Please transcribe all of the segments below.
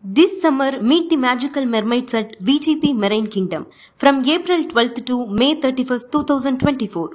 This summer, meet the magical mermaids at VGP Marine Kingdom from April 12th to May 31st, 2024.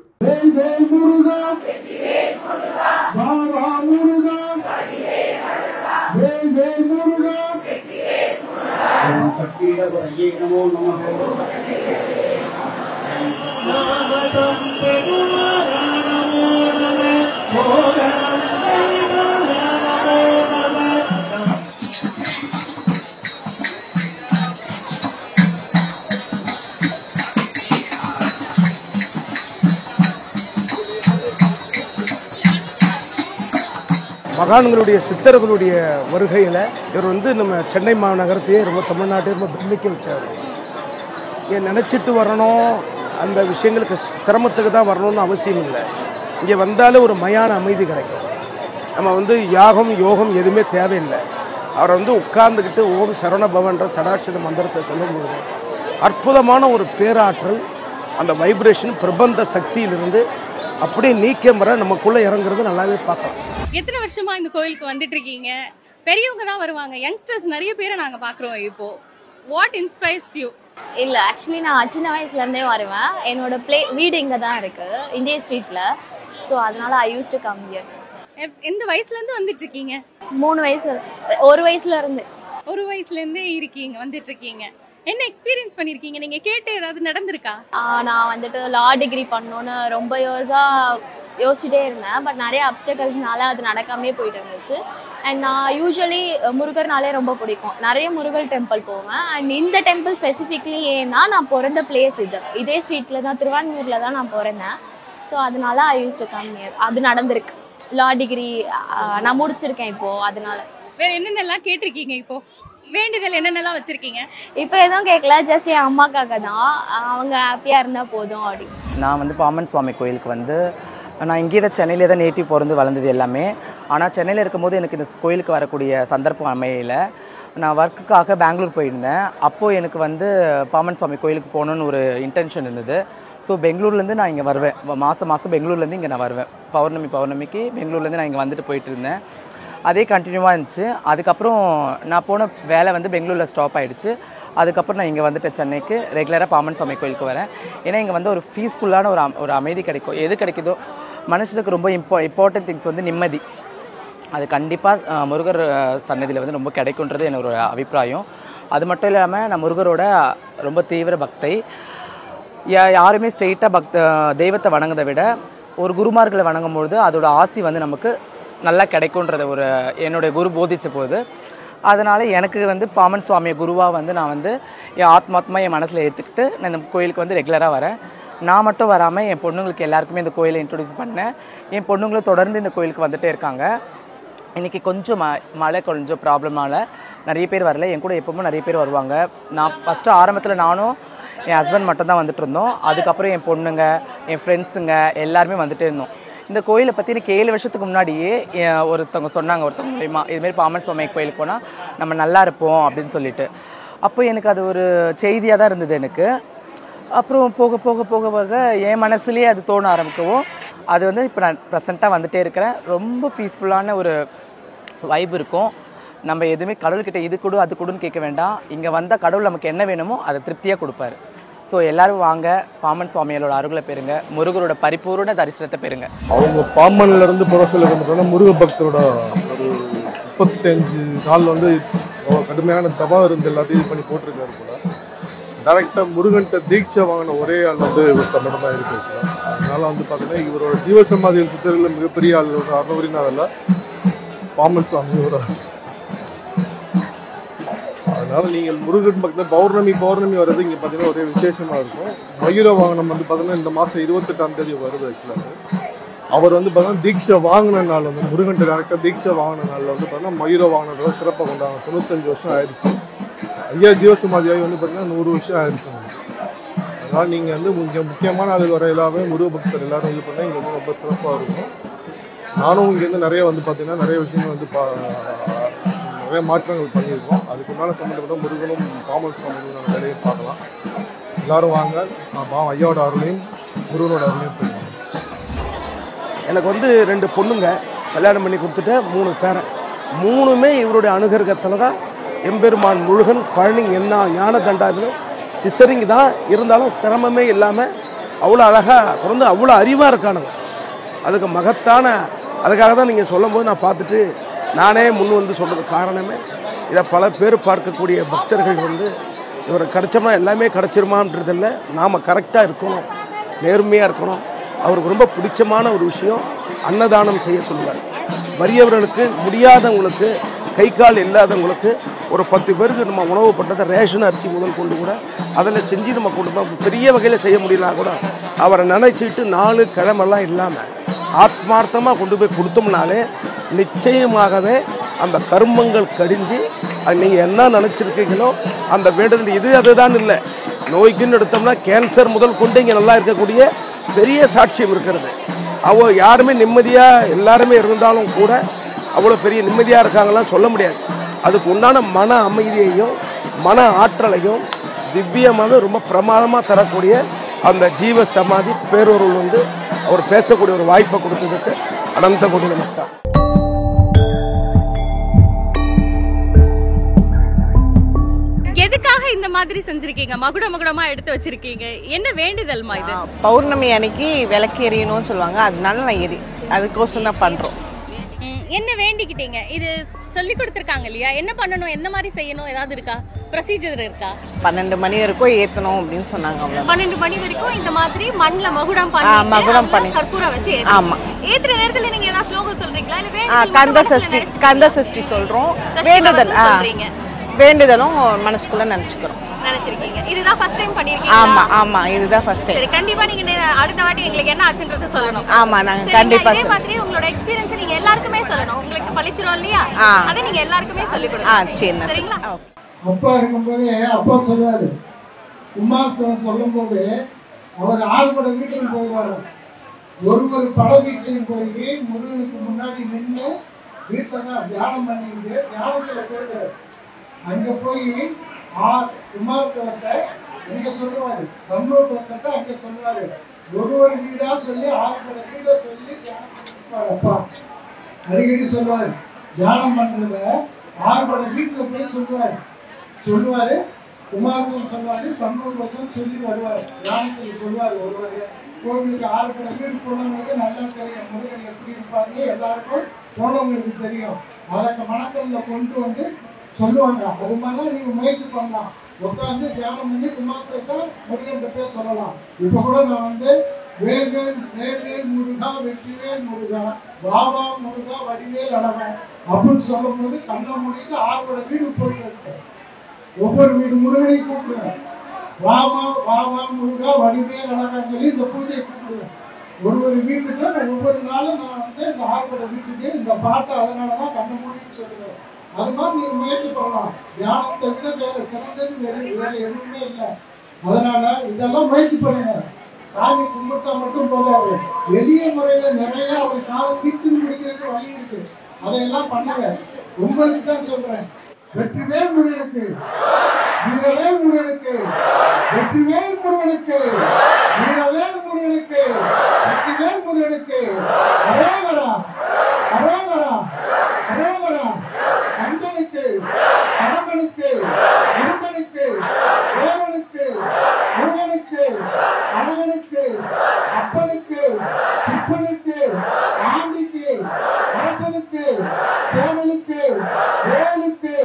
மகான்களுடைய சித்தர்களுடைய வருகையில் இவர் நம்ம சென்னை மாநகரத்தையே ரொம்ப தமிழ்நாட்டையே ரொம்ப பிரமிக்க வச்சார். இங்கே நினச்சிட்டு வரணும், அந்த விஷயங்களுக்கு சிரமத்துக்கு தான் வரணும்னு அவசியம் இல்லை. இங்கே வந்தாலே ஒரு மயான அமைதி கிடைக்கும். நம்ம யாகம் யோகம் எதுவுமே தேவையில்லை. அவரை உட்கார்ந்துக்கிட்டு ஓம் சரவணபவன்ற சடாட்சர மந்திரத்தை சொல்லும்போது அற்புதமான ஒரு பேராற்றல், அந்த வைப்ரேஷன் பிரபந்த சக்தியிலிருந்து அப்படியே நீக்கம் வர நமக்குள்ளே இறங்குறது நல்லாவே பார்க்கலாம். எத்தனை வருஷமா இந்த கோயிலுக்கு வந்துட்டு இருக்கீங்க? பெரியவங்க தான் வருவாங்க, யங்ஸ்டர்ஸ் நிறைய பேரை நாங்க பாக்குறோம். இப்போ வாட் இன்ஸ்பயர்ஸ் யூ? இல்ல, ஆக்சுவலி நான் சின்ன வயசுல இருந்தே வருவேன். என்னோட வீடு இங்க தான் இருக்கு, இந்தியா ஸ்ட்ரீட்ல. ஸோ அதனால ஐ யூஸ் டு கம் ஹியர். எந்த வயசுல இருந்து வந்துட்டு இருக்கீங்க? 3 வயசு, ஒரு வயசுல இருந்தே இருக்கீங்க, வந்துட்டு இருக்கீங்க. என்ன எக்ஸ்பீரியன்ஸ் பண்ணிருக்கீங்க? நீங்க கேட்டு ஏதாவது நடந்திருக்கா? நான் லா டிகிரி பண்ணணும்னு ரொம்ப இயர்ஸா யோசிச்சுட்டே இருந்தேன். பட் நிறைய அப்டக்கல்ஸ்னால அது நடக்காமே போயிட்டு இருந்துச்சு. அண்ட் நான் யூஸ்வலி முருகர்னாலே ரொம்ப பிடிக்கும், நிறைய முருகர் டெம்பிள் போவேன். அண்ட் இந்த டெம்பிள் ஸ்பெசிஃபிக்லி ஏன்னா நான் பிறந்த பிளேஸ் இதே ஸ்ட்ரீட்ல தான், திருவான்மூர்ல தான் நான் பிறந்தேன். ஸோ அதனால ஐ யூஸ் டு கம் ஹியர். அது நடந்திருக்கு. லா டிகிரி நான் முடிச்சிருக்கேன் இப்போ. அதனால வேற என்னென்னலாம் கேட்டிருக்கீங்க? இப்போ வேண்டுதல் என்னென்னலாம் வச்சிருக்கீங்க? இப்போ எதுவும் கேட்கல, ஜஸ்ட் என் அம்மாக்காக தான், அவங்க ஹாப்பியா இருந்தா போதும் அப்படி. நான் பாமன் சுவாமி கோயிலுக்கு நான் இங்கே தான் சென்னையிலே தான் நேட்டிவ் பிறந்து வளர்ந்தது எல்லாமே. ஆனால் சென்னையில் இருக்கும்போது எனக்கு இந்த கோயிலுக்கு வரக்கூடிய சந்தர்ப்பம் அமையல. நான் ஒர்க்குக்காக பெங்களூர் போயிருந்தேன். அப்போது எனக்கு பாமன் சுவாமி கோயிலுக்கு போகணுன்னு ஒரு இன்டென்ஷன் இருந்தது. ஸோ பெங்களூர்லேருந்து நான் இங்கே வருவேன். மாதம் பெங்களூர்லேருந்து இங்கே நான் வருவேன். பௌர்ணமிக்கு பெங்களூர்லேருந்து நான் இங்கே வந்துட்டு போயிட்டு இருந்தேன். அதே கண்டினியூவாக இருந்துச்சு. அதுக்கப்புறம் நான் போன வேலை பெங்களூரில் ஸ்டாப் ஆகிடுச்சு. அதுக்கப்புறம் நான் இங்கே வந்துட்டேன் சென்னைக்கு. ரெகுலராக பாமன் சுவாமி கோயிலுக்கு வரேன். ஏன்னா இங்கே ஒரு பீஸ்ஃபுல்லான ஒரு அமைதி கிடைக்கும். எது கிடைக்குதோ, மனுஷனுக்கு ரொம்ப இம்பார்ட்டன்ட் திங்ஸ் நிம்மதி. அது கண்டிப்பாக முருகர் சன்னதியில் ரொம்ப கிடைக்குன்றது என்னோட அபிப்பிராயம். அது மட்டும் இல்லாமல் நான் முருகரோட ரொம்ப தீவிர பக்தை. யாருமே ஸ்ட்ரெயிட்டாக தெய்வத்தை வணங்குறதை விட ஒரு குருமார்களை வணங்கும்பொழுது அதோட ஆசி நமக்கு நல்லா கிடைக்குன்றத என்னுடைய குரு போதிச்ச போது, அதனால் எனக்கு பாமன் சுவாமியை குருவாக நான் என் ஆத்மாத்மா என் மனசில் ஏற்றுக்கிட்டு நான் இந்த கோயிலுக்கு ரெகுலராக வரேன். நான் மட்டும் வராமல் என் பொண்ணுங்களுக்கு எல்லாருக்குமே இந்த கோயிலை இன்ட்ரடியூஸ் பண்ணேன். என் பொண்ணுங்களும் தொடர்ந்து இந்த கோயிலுக்கு வந்துகிட்டே இருக்காங்க. இன்றைக்கி கொஞ்சம் மழை கொஞ்சம் ப்ராப்ளம்னால நிறைய பேர் வரல. என் கூட எப்பவுமே நிறைய பேர் வருவாங்க. நான் ஃபஸ்ட்டு ஆரம்பத்தில் நானும் என் ஹஸ்பண்ட் மட்டும் தான் வந்துட்டு இருந்தோம். அதுக்கப்புறம் என் பொண்ணுங்க, என் ஃப்ரெண்ட்ஸுங்க எல்லாருமே வந்துகிட்டே இருந்தோம். இந்த கோயிலை பற்றி எனக்கு 7 வருஷத்துக்கு முன்னாடியே ஒருத்தவங்க சொன்னாங்க, ஒருத்தவங்க மூலிமா, இதுமாரி பாமன் சுவாமி கோயிலுக்கு போனால் நம்ம நல்லா இருப்போம் அப்படின்னு சொல்லிட்டு. அப்போ எனக்கு அது ஒரு செய்தியாக தான் இருந்தது எனக்கு. அப்புறம் போக போக போக போக என் மனசுலேயே அது தோண ஆரம்பிக்கவும் அது இப்போ நான் ப்ரெசண்ட்டாக வந்துகிட்டே இருக்கிறேன். ரொம்ப பீஸ்ஃபுல்லான ஒரு வைப் இருக்கும். நம்ம எதுவுமே கடவுள்கிட்ட இது கொடு அது கொடுன்னு கேட்க வேண்டாம். இங்கே வந்தால் கடவுள் நமக்கு என்ன வேணுமோ அதை திருப்தியாக கொடுப்பாரு. ஸோ எல்லோரும் வாங்க, பாமன் சுவாமியோட அருளை பெறுங்க, முருகரோட பரிபூர்ண தரிசனத்தை பெறுங்க. அவங்க பாமன்லேருந்து புறசொல்ல முருக பக்தரோட ஒரு 35 நாள் கடுமையான தபம் இருந்து எல்லாத்தையும் இது பண்ணி போட்டிருக்காரு போல. டேரெக்டாக முருகன்கிட்ட தீட்சை வாங்கின ஒரே ஆள் இவர் சம்பந்தமாக இருக்கு. அதனால பார்த்தீங்கன்னா இவரோட ஜீவசமாதிகள் சித்தர்கள் மிகப்பெரிய ஆள் அருணகிரிநாதல்ல பாமன் சுவாமியோட. அதனால நீங்கள் முருகன் பக்கத்தில் பௌர்ணமி வர்றது இங்கே பார்த்தீங்கன்னா ஒரே விசேஷமாக இருக்கும். மயூர வாகனம் பார்த்தீங்கன்னா இந்த மாதம் 28ஆம் தேதி வருது. ஆக்சுவலாக அவர் பார்த்தீங்கன்னா தீட்சை வாங்கின நாள் முருகன்ட்டு டேரக்டாக தீட்சை வாங்கின நாளில் பார்த்தீங்கன்னா மயூர வாகனத்தோட சிறப்பாக கொண்டாங்க. 95 வருஷம் ஆயிடுச்சு. ஐயா ஜீவசமாதியாகி பார்த்தீங்கன்னா 100 வருஷம் ஆயிடுச்சு. அதனால் நீங்கள் முக்கியமான ஆளுகள் வர எல்லாமே முருக பக்தர் எல்லாரும் இது பண்ணால் இங்கே ரொம்ப சிறப்பாக இருக்கும். நானும் இங்கேருந்து நிறைய பார்த்தீங்கன்னா நிறைய விஷயங்கள் நிறைய மாற்றங்கள் பண்ணியிருக்கோம். அதுக்கு மேலே சம்மந்தப்பட்ட முருகனும் பாமன் சுவாமிகளும் வேலையை பார்க்கலாம். எல்லாரும் வாங்க, ஐயாவோட அருளையும் முருகனோட அருளையும் போயிருவாங்க. எனக்கு 2 பொண்ணுங்க கல்யாணம் பண்ணி கொடுத்துட்டு 3 பேரன். 3மே இவருடைய அனுகிரகத்தில் தான் எம்பெருமான் முருகன் பழனி ஞான தண்டாவிலும் சிசரிங் தான் இருந்தாலும் சிரமமே இல்லாமல் அவ்வளோ அழகாக பிறந்து அவ்வளோ அறிவாக இருக்கானுங்க. அதுக்கு மகத்தான அதுக்காக தான் நீங்கள் சொல்லும் போது நான் பார்த்துட்டு நானே முன் வந்து சொல்கிறது காரணமே இதை பல பேர் பார்க்கக்கூடிய பக்தர்கள் வந்து இவரை கிடச்சோம்னா எல்லாமே கிடச்சிருமான்றதில்லை, நாம் கரெக்டாக இருக்கணும், நேர்மையாக இருக்கணும். அவருக்கு ரொம்ப பிடிச்சமான ஒரு விஷயம் அன்னதானம் செய்ய சொல்லுவார். வறியவர்களுக்கு, முடியாதவங்களுக்கு, கை கால் இல்லாதவங்களுக்கு ஒரு 10 பேருக்கு நம்ம உணவு பண்ணுறதை ரேஷன் அரிசி முதல் கொண்டு கூட அதில் செஞ்சு நம்ம கொண்டு போய் பெரிய வகையில் செய்ய முடியலனா கூட அவரை நினைச்சிட்டு 4 கிழமெல்லாம் இல்லாமல் ஆத்மார்த்தமாக கொண்டு போய் கொடுத்தோம்னாலே நிச்சயமாகவே அந்த கர்மங்கள் கடிஞ்சு நீங்கள் என்ன நினச்சிருக்கீங்களோ அந்த வேண்டுதல் இது அதுதான் இல்லை. நோய்க்குன்னு எடுத்தோம்னா கேன்சர் முதல் கொண்டு இங்கே நல்லா இருக்கக்கூடிய பெரிய சாட்சியம் இருக்கிறது. யாருமே நிம்மதியாக எல்லாருமே இருந்தாலும் கூட அவ்வளோ பெரிய நிம்மதியாக இருக்காங்களாம் சொல்ல முடியாது. அதுக்கு உண்டான மன அமைதியையும் மன ஆற்றலையும் திவ்யமாக ரொம்ப பிரமாதமாக தரக்கூடிய அந்த ஜீவ சமாதி பேரொருள் வந்து அவர் பேசக்கூடிய ஒரு வாய்ப்பை கொடுத்ததுக்கு அனந்த கோடி நமஸ்காரம். எதுக்காக இந்த மாதிரி செஞ்சிருக்கீங்க? மகுடமா எடுத்து வச்சிருக்கீங்க, என்ன வேண்டுதல்மா இது? பௌர்ணமி அன்னைக்கு விளக்கு எரியணும்னு சொல்லுவாங்க, அதனால நான் அதுக்கோசம் தான் பண்றோம். என்ன வேண்டிக்கிட்டீங்க? இது சொல்லி கொடுத்துருக்காங்க இல்லையா, என்ன பண்ணணும், என்ன மாதிரி செய்யணும், ஏதாவது இருக்கா, ப்ரொசீஜர் இருக்கா? 12 மணி வரைக்கும் ஏத்தணும் அப்படின்னு சொன்னாங்க. 12 மணி வரைக்கும் இந்த மாதிரி மண்ல மகுடம் பண்ணி கற்பூரம் வச்சு ஆமா. ஏத்துற நேரத்துல நீங்க ஏதாவது ஸ்லோகம் சொல்றீங்களா இல்ல கந்த சஷ்டி சொல்றோம், வேண்டுதலும் மனசுக்குள்ள நினைச்சுக்கிறோம். நினைச்சிருக்கீங்க. இதுதான் ஃபர்ஸ்ட் டைம் பண்ணிருக்கீங்க? ஆமா ஆமா, இதுதான் ஃபர்ஸ்ட் டைம். சரி, கண்டிப்பா நீங்க அடுத்த வாட்டி எங்களுக்கு என்ன ஆச்சுன்றத சொல்லணும். ஆமா, நாங்க கண்டிப்பா இதே மாதிரி உங்களோட எக்ஸ்பீரியன்ஸ் நீங்க எல்லாருக்குமே சொல்லணும். உங்களுக்கு பழிச்சிரும் இல்லையா, அத நீங்க எல்லாருக்குமே சொல்லி கொடுங்க. சரிங்களா? அப்பா இருக்கும்போது அப்பா சொல்லுவாரு, குமாரத்தவன் சொல்லும் போது அவர் ஆள்பட வீட்டுக்கு போயிடுவாரு. ஒரு பல வீட்லையும் போய் முருகனுக்கு முன்னாடி நின்று வீட்டில் தான் தியானம் பண்ணிட்டு தியானத்துல போயிடுவாரு. அங்க போய் குமாரத்தவத்தை இங்க சொல்லுவாரு, 90% அங்க சொல்லுவாரு. ஒரு வீடா சொல்லி 6 வீடா சொல்லி தியானம் அப்பா அடிக்கடி சொல்லுவாரு. தியானம் பண்றத 6 வீட்டுல போய் சொல்லுவாரு. குமாரத்தவன் சொல்லுவாரு, 90% சொல்லி வருவாரு. தியானத்தில் சொல்லுவாரு. ஒருவர் கோவிலுக்கு 6 வீடு போனவங்களுக்கு நல்லா தெரியும் முருகன் எப்படி இருப்பாங்க, எல்லாருக்கும் போனவங்களுக்கு தெரியும். அதற்கு மனக்கல்ல கொண்டு வந்து சொல்லுவாங்க. அது மாதிரிலாம் நீங்க முயற்சி பண்ணலாம். உட்காந்து தியானம் பண்ணி குமாரத்தை முருகன் பேர் சொல்லலாம். இப்ப கூட நான் வந்து வேல்வேல் முருகா வெற்றிவேல் முருகா பாபா முருகா வடிவேல் அழகன் அப்படின்னு சொல்லும் போது கண்ண முடிந்து 6 வீடு போயிட்டு இருக்கேன். ஒவ்வொரு வீடு முருகனையும் கூப்பிடுவேன். பாபா முருகா வடிவேல் அழகன் சொல்லி இந்த பூஜையை கூப்பிடுவேன். ஒரு வீட்டுக்கு ஒவ்வொரு நாளும் நான் வந்து இந்த 6 வீட்டுக்கு இந்த பாட்டை அதனாலதான் கண்ண முடின்னு சொல்லுவேன். அது மாதிரி நீங்க முயற்சி பண்ணலாம். தியானத்தை விட சிறந்தது வேற எதுவுமே இல்லை. அதனால இதெல்லாம் முயற்சி பண்ணுங்க. சாமி கும்பிட்டா மட்டும் போதாது, எளிய முறையில நிறைய அவர் காலம் தீர்த்து முடிக்கிறதுக்கு வழி இருக்கு. அதையெல்லாம் பண்ணுங்க. உங்களுக்கு தான் சொல்றேன், வெற்றிவேல் முருகனுக்கு, வீரவேல் முருகனுக்கு, வெற்றிவேல் முருகனுக்கு, வீரவேல் முருகனுக்கு, வெற்றிவேல் முருகனுக்கு, அரோகரா அரோகரா அரோகரா, கந்தனுக்கு, கணவனுக்கு, முருகனுக்கு, தேவனுக்கு, முருகனுக்கு, அழகனுக்கு, அப்பனுக்கு, சிப்பனுக்கு, ஆண்டிக்கு, அரசனுக்கு, சேவலுக்கு, வேலுக்கு,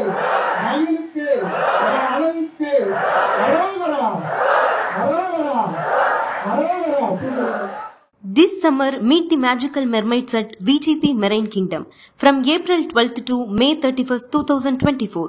மயிலுக்கு, அழகுக்கு, அரோகரா அரோகரா அரோகரா. This summer, meet the magical mermaids at VGP Marine Kingdom from April 12th to May 31st, 2024.